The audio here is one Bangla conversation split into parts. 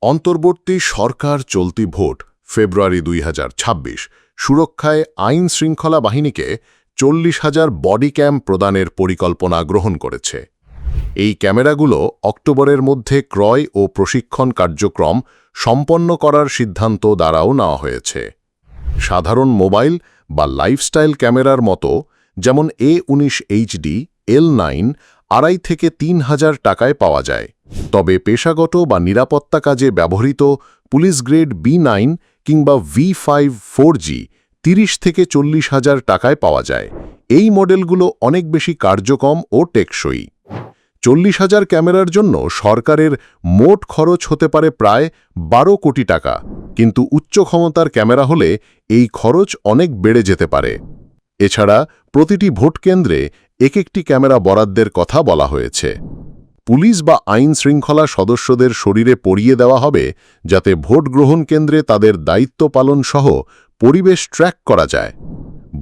অন্তর্বর্তী সরকার চলতি ভোট ফেব্রুয়ারি ২০২৬ সুরক্ষায় আইন শৃঙ্খলা বাহিনীকে ৪০,০০০ বডি ক্যাম প্রদানের পরিকল্পনা গ্রহণ করেছে। এই ক্যামেরাগুলো অক্টোবরের মধ্যে ক্রয় ও প্রশিক্ষণ কার্যক্রম সম্পন্ন করার সিদ্ধান্ত দ্বারাও নেওয়া হয়েছে। সাধারণ মোবাইল বা লাইফস্টাইল ক্যামেরার মতো যেমন A19 HD L9 2.5 থেকে ৩,০০০ টাকায় পাওয়া যায়, তবে পেশাগত বা নিরাপত্তা কাজে ব্যবহৃত পুলিশ গ্রেড B9 কিংবা V5 4G ৩০ থেকে ৪০,০০০ টাকায় পাওয়া যায়। এই মডেলগুলো অনেক বেশি কার্যক্ষম ও টেকসই। ৪০,০০০ ক্যামেরার জন্য সরকারের মোট খরচ হতে পারে প্রায় ১২ কোটি টাকা, কিন্তু উচ্চ ক্ষমতার ক্যামেরা হলে এই খরচ অনেক বেড়ে যেতে পারে। এছাড়া প্রতিটি ভোট কেন্দ্রে একটি ক্যামেরা বরাদ্দের কথা বলা হয়েছে। পুলিশ বা আইন শৃঙ্খলা সদস্যদের শরীরে পরিয়ে দেওয়া হবে, যাতে ভোট গ্রহণ কেন্দ্রে তাদের দায়িত্ব পালন সহ পরিবেশ ট্র্যাক করা যায়।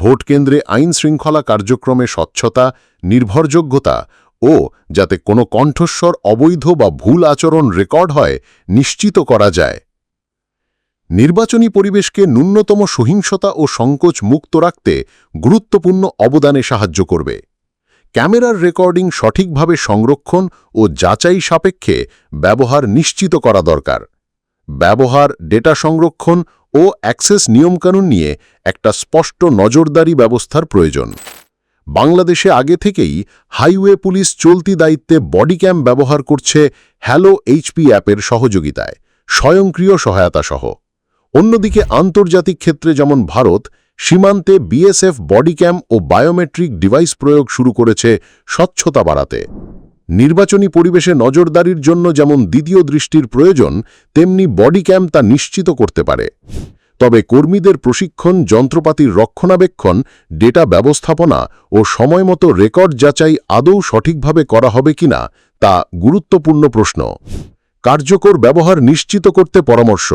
ভোট কেন্দ্রে আইন শৃঙ্খলা কার্যক্রমে স্বচ্ছতা, নির্ভরযোগ্যতা ও যাতে কোনো কণ্ঠস্বর অবৈধ বা ভুল আচরণ রেকর্ড হয় নিশ্চিত করা যায়। নির্বাচনী পরিবেশকে ন্যূনতম সহিংসতা ও সংকোচ মুক্ত রাখতে গুরুত্বপূর্ণ অবদানে সাহায্য করবে। ক্যামেরার রেকর্ডিং সঠিকভাবে সংরক্ষণ ও যাচাই সাপেক্ষে ব্যবহার নিশ্চিত করা দরকার। ব্যবহার, ডেটা সংরক্ষণ ও অ্যাক্সেস নিয়মকানুন নিয়ে একটা স্পষ্ট নজরদারি ব্যবস্থার প্রয়োজন। বাংলাদেশে আগে থেকেই হাইওয়ে পুলিশ চলতি দায়িত্বে বডি ক্যাম ব্যবহার করছে হ্যালো HP অ্যাপের সহযোগিতায়, স্বয়ংক্রিয় সহায়তা সহ। অন্যদিকে আন্তর্জাতিক ক্ষেত্রে যেমন ভারত, সীমান্তে BSF বডি ক্যাম ও বায়োমেট্রিক ডিভাইস প্রয়োগ শুরু করেছে স্বচ্ছতা বাড়াতে। নির্বাচনী পরিবেশে নজরদারির জন্য যেমন দ্বিতীয় দৃষ্টির প্রয়োজন, তেমনি বডি ক্যাম তা নিশ্চিত করতে পারে। তবে কর্মীদের প্রশিক্ষণ, যন্ত্রপাতির রক্ষণাবেক্ষণ, ডেটা ব্যবস্থাপনা ও সময়মতো রেকর্ড যাচাই আদৌ সঠিকভাবে করা হবে কিনা তা গুরুত্বপূর্ণ প্রশ্ন। কার্যকর ব্যবহার নিশ্চিত করতে পরামর্শ: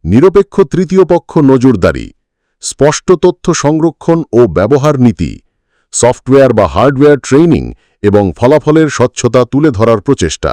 নিরপেক্ষ তৃতীয় পক্ষ নজরদারি, স্পষ্ট তথ্য সংরক্ষণ ও ব্যবহার নীতি, সফটওয়্যার বা হার্ডওয়্যার ট্রেনিং এবং ফলাফলের স্বচ্ছতা তুলে ধরার প্রচেষ্টা।